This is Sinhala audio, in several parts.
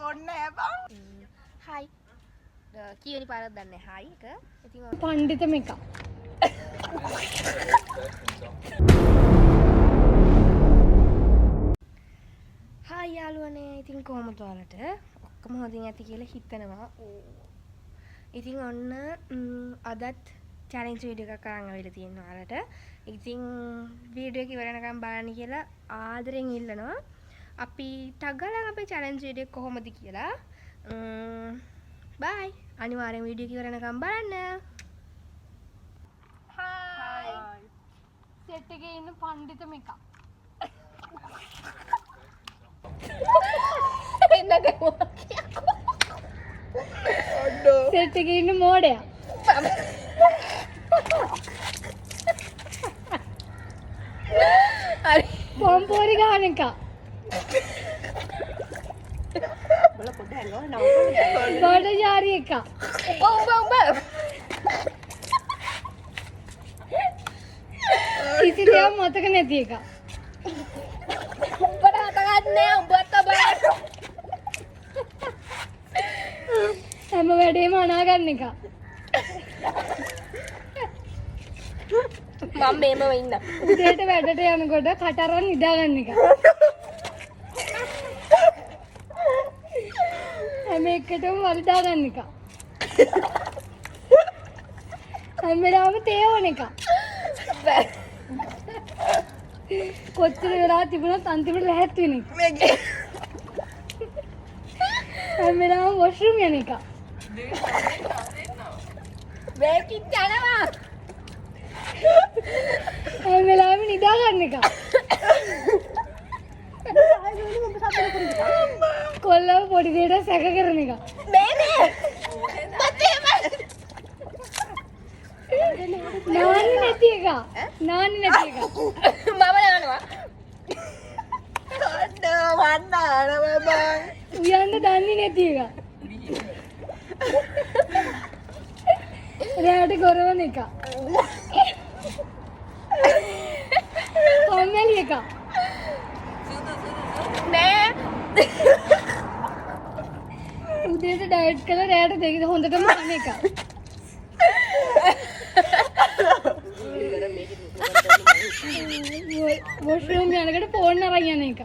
ඕනේ බං. හයි. කීවෙනි පාරක් දන්නේ හයි එක. ඉතින් පඬිත මේක. හයි යාළුවනේ. ඉතින් කොහොමද ඔයාලට? ඔක්කොම හොඳින් ඇති කියලා හිතනවා. ඉතින් ඔන්න අදත් චැලෙන්ජ් වීඩියෝ එකක් අරන් ආවිල්ලා තියෙනවා ඔයාලට. ඉතින් වීඩියෝ එක ඉවර වෙනකම් බලන්න කියලා ආදරෙන් ඉල්ලනවා. අපි ටග්ගලන් අපේ චැලෙන්ජ් වීඩියෝ එක කොහොමද කියලා. බයි. අනිවාර්යෙන් වීඩියෝ එක ඉවර වෙනකම් බලන්න. හායි. සෙට් එකේ ඉන්න පඬිත මේක. සෙට් එකේ ඉන්න මෝඩයා. හරි. පොම්පෝරි ගහන එක. බල පොඩ්ඩක් හංගව නවත්තන්න. බඩජාරි එක. උඹ කිසි දෙයක් මතක නැති එක. උඹට හතගන්නේ උඹත් බලන්න. හැම වැඩේම අනා ගන්න එක. මම මේම ඉන්න. උදේට වැඩට යනකොට කටරන් නිදා ගන්න එක. හැම එකටම වර්ධා ගන්න එක. හැම වෙලාවෙම තේ ඕන එක. කොච්චර වෙලා තිබුණත් අන්තිමට ලැහැත් වෙන එක. හැම වෙලාවෙම වොෂ්රූම් යන එක. මේකින් යනවා. හැම වෙලාවෙම නිදා ගන්න එක. කොල්ලව පොඩි දෙයට සැක කරන එක. මේ නාන්නේ නැති එක. නාන්නේ නැති එක. මම යනවා. වන්න ආනව බං. උයන්න දන්නේ නැති එක. රැයට ගොරවන එක. කොම්මැලි එක. නෑ. උදේට ඩයට් කරලා රැයට දෙක හොඳටම කන එක. වොෂ්රූම් යනකොට ෆෝන් අරන් යන එක.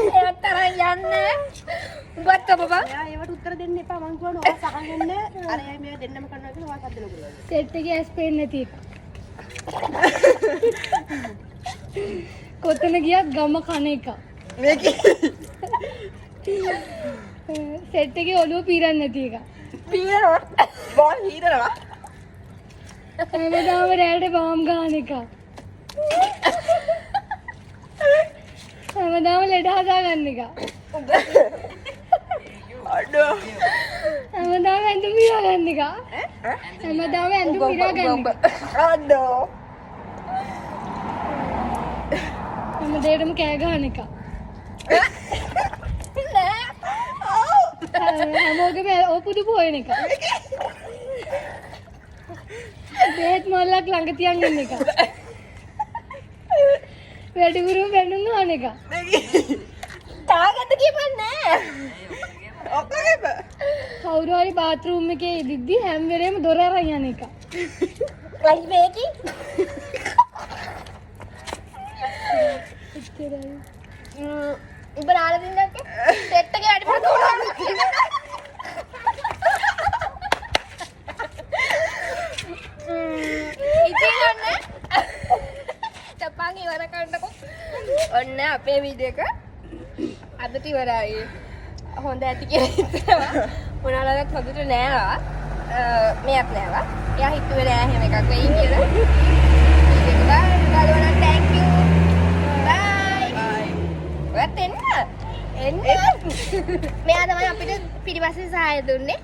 එයාත් තරන් යන්නේ. උඹත් බබා. එයා ඒවට උත්තර දෙන්න එපා මං කියනවා ඔයා සහගන්න. අර එයා මේව දෙන්නම කරනවා කියලා ඔයා සද්ද ලොකුද. සෙට් එකේ ඇස් පේන්නේ නැති එක. කොතන ගියත් ගම කන එක. මේකේ සෙට් එකේ ඔළුව පීරන්නේ නැති එක. පීරනවා. බෝල් හීරනවා. හැමදාම රැයට බාම් ගන්න එක. හැමදාම ලෙඩ හදා ගන්න එක. අඩෝ. හැමදාම ඇඳුම් පිරා ගන්න එක. හැමදාම ඇඳුම් පිරා ගන්න එක. අඩෝ. හැම දෙයකටම කෑ ගහන එක. හැමෝගෙම ඔපුදු පොයන එක. බේත් මල්ලක් ළඟ තියන් ඉන්න එක. වැඩිපුරම බැනුම් ගන්න එක. තාගත්ත කියපන්නේ. ඔක්කොගෙම. කවුරු හරි බාත්රූම් එකේ ඉදිද්දි හැම වෙලේම දොර අරන් යන එක. වයි මේකි. එච්චරයි. උඹ නාල දින්දක්ක සෙට් එකේ වැඩිපුර දුන්නා. ඉතින් ඔන්න තපන් ඉවර කරන්නකො. ඔන්න අපේ වීඩියෝ එක අදට ඉවරයි. හොඳ ඇති කියලා හිතනවා. මොනාලවත් හොඳට නෑවා. මෙයක් නෑවා. එයා හිතුවේ නෑ එහෙම එකක් වෙයි කියලා. ඒක බලන්න thank you. bye. ඔයත් එන්න. මෙයා තමයි අපිට පිටිපස්සේ සහාය දුන්නේ.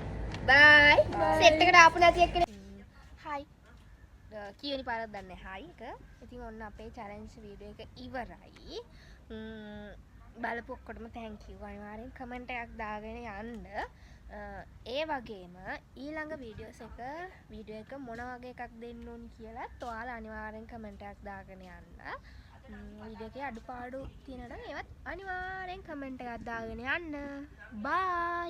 bye. සෙට් එකට ආපු නැති එක්කනේ. hi. කීවෙනි පාරක් දන්නේ hi එක. ඉතින් ඔන්න අපේ challenge වීඩියෝ එක ඉවරයි. බලපු ඔක්කොටම thank you. අනිවාර්යෙන් comment එකක් දාගෙන යන්න. ඒ වගේම ඊළඟ වීඩියෝ එක මොන වගේ එකක් දෙන්න ඕනි කියලා ඔයාලා අනිවාර්යෙන් comment එකක් දාගෙන යන්න. වීඩියෝ එකේ අඩුපාඩු තියෙනවා නම් ඒවත් අනිවාර්යෙන් කමෙන්ට් එකක් දාගෙන යන්න. බයි.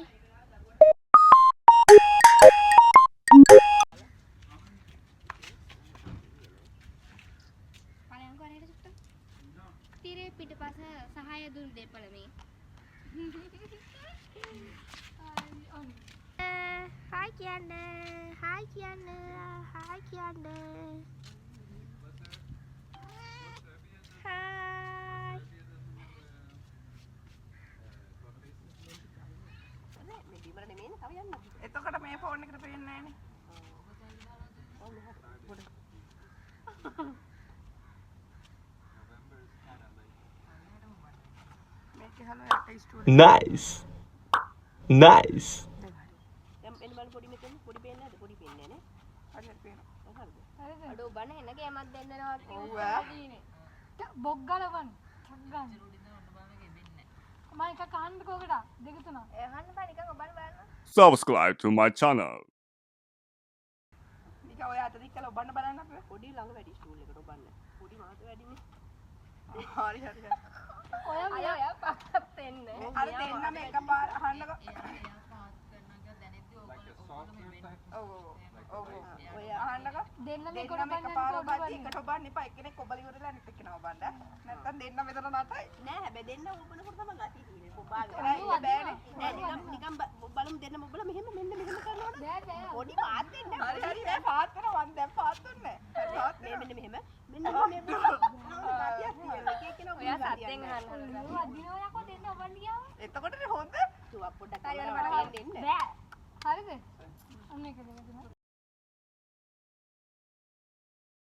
පලයන් කරේට චුට්ටක්. තිරේ පිටපස සහාය දුන් දෙපළ මේ. Hai Kianda, hai Kianda, hai Kianda. Hai. එතකොට මේ ෆෝන් එකට පේන්නේ නැහනේ. මේක හලෝ යට ස්ටුඩියෝ. Nice. Nice. දැන් එන්න බලන්න පොඩි මෙතන පොඩි පේන්නේ නැද්ද? පොඩි පේන්නේ නේ. හරියට පේනවා. හරිද? අඩෝ බණ එන ගේමක් දෙන්නවා ඔව් බොක් ගලවන්න ගන්න මම එක කන්න කෝකට දෙක තුනක් අහන්න බෑ නිකන් ඔබන් බලන්න. Subscribe to my channel. නිකන් ඔය අත දික් කරලා ඔබන්න බලන්න අපේ. පොඩි ළඟ වැඩි ස්ටූල් එකට ඔබන්න. පොඩි මාත වැඩිනේ. හරි හරි හරි. ඔය අය පාත් දෙන්න. අර දෙන්නම එකපාර අහන්නකො. ඔව් ඔව් ඔය අහන්නකො. දෙන්නම දෙන්නම එකපාර ඔබන්න එකට ඔබන්න එපා. එක්කෙනෙක් ඔබල ඉවරලා අනිත් එක්කෙනා ඔබන්න. නැත්තම් දෙන්න මෙතන නටයි. නෑ හැබැයි දෙන්න ඔබනකොට තමයි ගතිය තියෙන්නේ. ඔබාගෙන. නෑ බෑනේ. නෑ නිකන් බලමු දෙන්නම ඔබලා මෙහෙම මෙන්න මෙහෙම කරනවනේ. බෑ බෑ පොඩි පාත් දෙන්න. හරි හරි දැන් පාත් වෙනවා. මම දැන් පාත් දුන්නේ. හරි පාත් මේ මෙන්න මෙහෙම. මෙන්න මෙහෙම. ගතියක් තියෙනවා. එක එකන ඔබ ඔයා සත්‍යෙන් අහන්න. වදිනවා යකෝ දෙන්න ඔබන්න ගියාම එතකොටනේ හොඳ. තුවක් පොඩ්ඩක් හරි කරලා මට දෙන්න. බෑ හරිද අන්න එක දෙක තුනක්